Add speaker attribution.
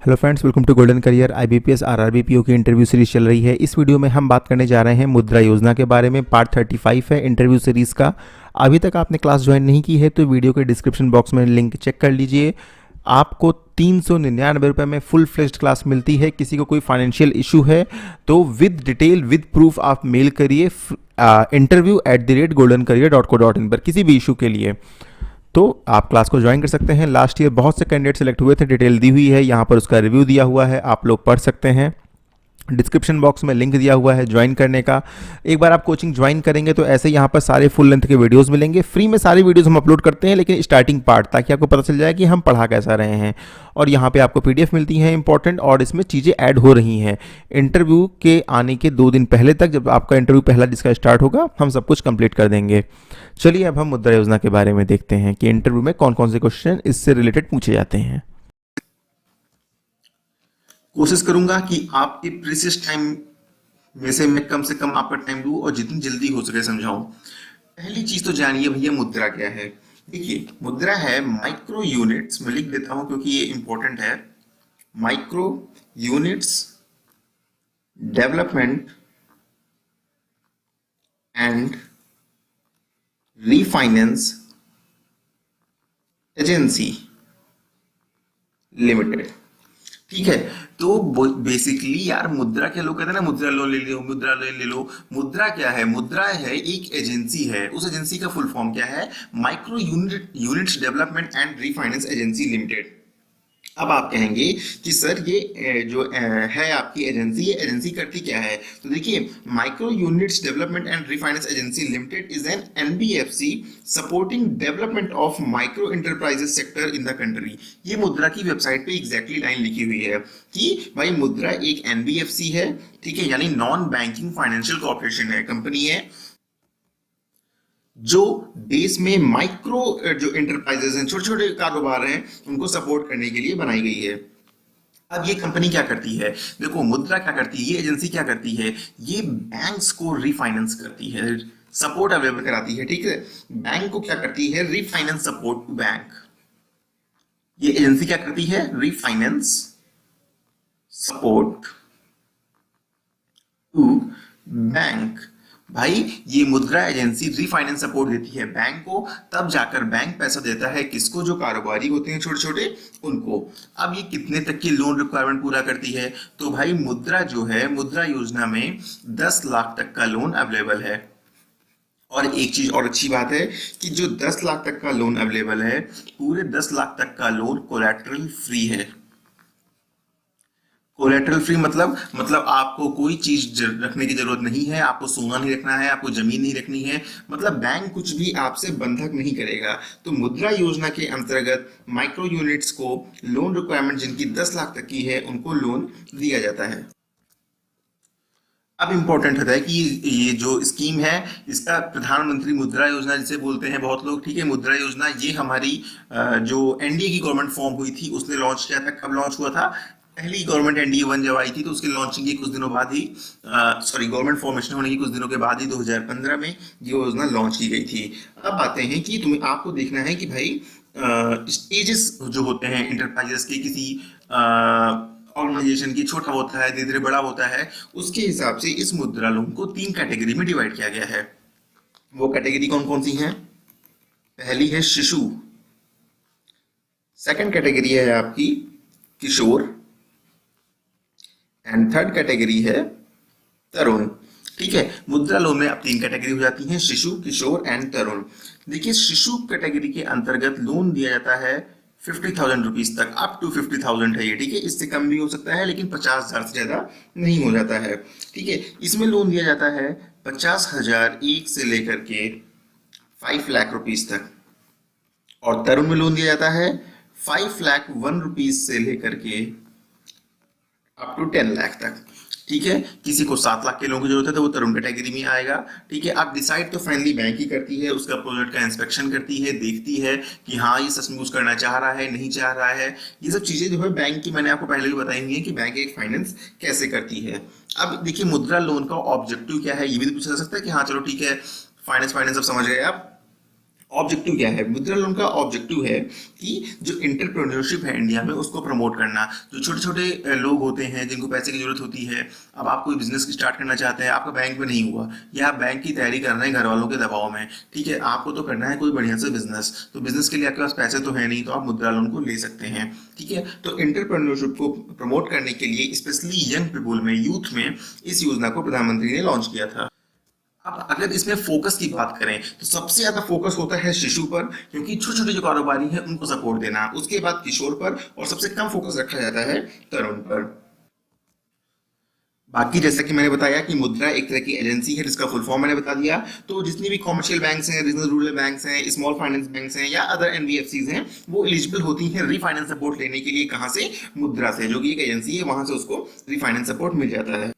Speaker 1: Hello friends, welcome to golden career. IBPS RRB PO की interview series चल रही है। इस वीडियो में हम बात करने जा रहे हैं मुद्रा योजना के बारे में। पार्ट 35 है इंटरव्यू सीरीज का। अभी तक आपने क्लास ज्वाइन नहीं की है तो वीडियो के डिस्क्रिप्शन बॉक्स में लिंक चेक कर लीजिए। आपको 399 रुपये में फुल फ्लेज्ड क्लास मिलती है। किसी को कोई फाइनेंशियल इशू है तो विद डिटेल विद प्रूफ आप मेल करिए interview@goldencarier.co.in पर किसी भी इशू के लिए, तो आप क्लास को ज्वाइन कर सकते हैं। लास्ट ईयर बहुत से कैंडिडेट सेलेक्ट हुए थे, डिटेल दी हुई है यहाँ पर, उसका रिव्यू दिया हुआ है, आप लोग पढ़ सकते हैं। डिस्क्रिप्शन बॉक्स में लिंक दिया हुआ है ज्वाइन करने का। एक बार आप कोचिंग ज्वाइन करेंगे तो ऐसे यहाँ पर सारे फुल लेंथ के वीडियोस मिलेंगे। फ्री में सारी वीडियोस हम अपलोड करते हैं, लेकिन स्टार्टिंग पार्ट, ताकि आपको पता चल जाए कि हम पढ़ा कैसा रहे हैं। और यहाँ पे आपको पीडीएफ मिलती है इंपॉर्टेंट, और इसमें चीज़ें ऐड हो रही हैं। इंटरव्यू के आने के 2 दिन पहले तक, जब आपका इंटरव्यू पहला जिसका स्टार्ट होगा, हम सब कुछ कंप्लीट कर देंगे। चलिए अब हम मुद्रा योजना के बारे में देखते हैं कि इंटरव्यू में कौन कौन से क्वेश्चन इससे रिलेटेड पूछे जाते हैं।
Speaker 2: कोशिश करूंगा कि आपके प्रीसियस टाइम में से कम आपका टाइम दूं और जितनी जल्दी हो सके समझाऊं। पहली चीज तो जानिए भैया, मुद्रा क्या है। देखिए, मुद्रा है माइक्रो यूनिट्स। मैं लिख देता हूं क्योंकि ये इंपॉर्टेंट है। Micro units development and refinance agency limited. ठीक है, तो बेसिकली यार, मुद्रा क्या, लोग कहते हैं ना मुद्रा लोन ले लो, मुद्रा लोन ले लो। मुद्रा क्या है? मुद्रा है एक एजेंसी है। उस एजेंसी का फुल फॉर्म क्या है? Micro units development and refinance agency limited. अब आप कहेंगे कि सर ये जो है आपकी एजेंसी, ये एजेंसी करती क्या है? तो देखिए, micro units development and refinance agency limited is an NBFC supporting development of micro enterprises sector in the country. ये मुद्रा की वेबसाइट पे एग्जैक्टली लाइन लिखी हुई है कि भाई मुद्रा एक एनबीएफसी है, ठीक है, यानी नॉन बैंकिंग फाइनेंशियल कॉर्पोरेशन है, कंपनी है, जो देश में माइक्रो जो एंटरप्राइजेस हैं, छोटे छोटे कारोबार हैं, उनको सपोर्ट करने के लिए बनाई गई है। अब ये कंपनी क्या करती है? देखो, मुद्रा क्या करती है, ये एजेंसी क्या करती है? ये बैंक्स को रिफाइनेंस करती है, सपोर्ट अवेलेबल कराती है। ठीक है, बैंक को क्या करती है? Refinance support to bank. ये एजेंसी क्या करती है? Refinance support to bank. भाई, ये मुद्रा एजेंसी रिफाइनेंस सपोर्ट देती है बैंक को, तब जाकर बैंक पैसा देता है किसको? जो कारोबारी होते हैं छोटे छोटे, उनको। अब ये कितने तक की लोन रिक्वायरमेंट पूरा करती है? तो भाई मुद्रा जो है, मुद्रा योजना में 10 लाख तक का लोन अवेलेबल है। और एक चीज और अच्छी बात है कि जो 10 लाख तक का लोन अवेलेबल है, पूरे 10 लाख तक का लोन कोलैटरल फ्री है। कोलेटरल फ्री मतलब आपको कोई चीज रखने की जरूरत नहीं है, आपको सोना नहीं रखना है, आपको जमीन नहीं रखनी है, मतलब बैंक कुछ भी आपसे बंधक नहीं करेगा। तो मुद्रा योजना के अंतर्गत माइक्रो यूनिट्स को लोन रिक्वायरमेंट जिनकी 10 लाख तक की है, उनको लोन दिया जाता है। अब इंपॉर्टेंट होता है कि ये जो स्कीम है, इसका प्रधानमंत्री मुद्रा योजना जिसे बोलते हैं बहुत लोग, ठीक है। मुद्रा योजना ये हमारी जो एनडीए की गवर्नमेंट फॉर्म हुई थी उसने लॉन्च किया था। कब लॉन्च हुआ था? पहली गवर्नमेंट एनडीए 1 जब आई थी तो उसकी लॉन्चिंग के कुछ दिनों बाद ही, गवर्नमेंट फॉर्मेशन होने के कुछ दिनों के बाद ही 2015 में ये योजना लॉन्च की गई थी। अब आते हैं कि आपको देखना है कि भाई स्टेजेस जो होते हैं इंटरप्राइजेस के, किसी ऑर्गेनाइजेशन की, छोटा होता है, धीरे धीरे बड़ा होता है, उसके हिसाब से इस मुद्रा लोन को 3 कैटेगरी में डिवाइड किया गया है। वो कैटेगरी कौन कौन सी हैं? पहली है शिशु, सेकंड कैटेगरी है आपकी किशोर, एंड थर्ड कैटेगरी है तरुण। ठीक है, मुद्रा लोन में अब 3 कैटेगरी हो जाती हैं, शिशु, किशोर एंड तरुण। देखिए, शिशु कैटेगरी के अंतर्गत लोन दिया जाता है 50,000 रुपीज तक, अप टू 50,000 है ये, ठीक है। इससे कम भी हो सकता है, लेकिन 50,000 से ज्यादा नहीं हो जाता है, ठीक है। इसमें लोन दिया जाता है 50,000 एक से लेकर के 5 लाख रुपीज तक। और तरुण में लोन दिया जाता है 5 लाख 1 रुपीज से लेकर के अप टू 10 लाख तक, ठीक है। किसी को 7 लाख के लोन की जरूरत है तो वो तरुण कैटेगरी में आएगा, ठीक है। अब डिसाइड तो फाइनली बैंक ही करती है, उसका प्रोजेक्ट का इंस्पेक्शन करती है, देखती है कि हाँ ये सचमुच करना चाह रहा है, नहीं चाह रहा है। ये सब चीजें जो है बैंक की, मैंने आपको पहले भी बताई हुई है कि बैंक एक फाइनेंस कैसे करती है। अब देखिए, मुद्रा लोन का ऑब्जेक्टिव क्या है, ये भी पूछा जा सकता है कि हाँ चलो ठीक है, फाइनेंस अब समझ गए आप। ऑब्जेक्टिव क्या है? मुद्रा लोन का ऑब्जेक्टिव है कि जो एंटरप्रेन्योरशिप है इंडिया में उसको प्रमोट करना। जो छोटे छोटे लोग होते हैं जिनको पैसे की जरूरत होती है, अब आप कोई बिजनेस स्टार्ट करना चाहते हैं, आपका बैंक में नहीं हुआ या आप बैंक की तैयारी कर रहे हैं घर वालों के दबाव में, ठीक है, आपको तो करना है कोई बढ़िया सा बिजनेस, तो बिजनेस के लिए आपके पास पैसे तो है नहीं, तो आप मुद्रा लोन को ले सकते हैं, ठीक है। तो एंटरप्रेन्योरशिप को प्रमोट करने के लिए स्पेशली यंग पीपुल में, यूथ में इस योजना को प्रधानमंत्री ने लॉन्च किया था। अब अगर इसमें फोकस की बात करें तो सबसे ज्यादा फोकस होता है शिशु पर, क्योंकि छोटे छोटे जो कारोबारी हैं उनको सपोर्ट देना, उसके बाद किशोर पर, और सबसे कम फोकस रखा जाता है तरुण पर। बाकी जैसा कि मैंने बताया कि मुद्रा एक तरह की एजेंसी है जिसका फुल फॉर्म मैंने बता दिया, तो जितनी भी कॉमर्शियल बैंक्स हैं, रीजनल रूरल बैंक्स हैं, स्मॉल फाइनेंस बैंक्स हैं या अदर एनबीएफसीज हैं, वो एलिजिबल होती हैं रीफाइनेंस सपोर्ट लेने के लिए। कहाँ से? मुद्रा से, जो कि एक एजेंसी है, वहां से उसको रीफाइनेंस सपोर्ट मिल जाता है।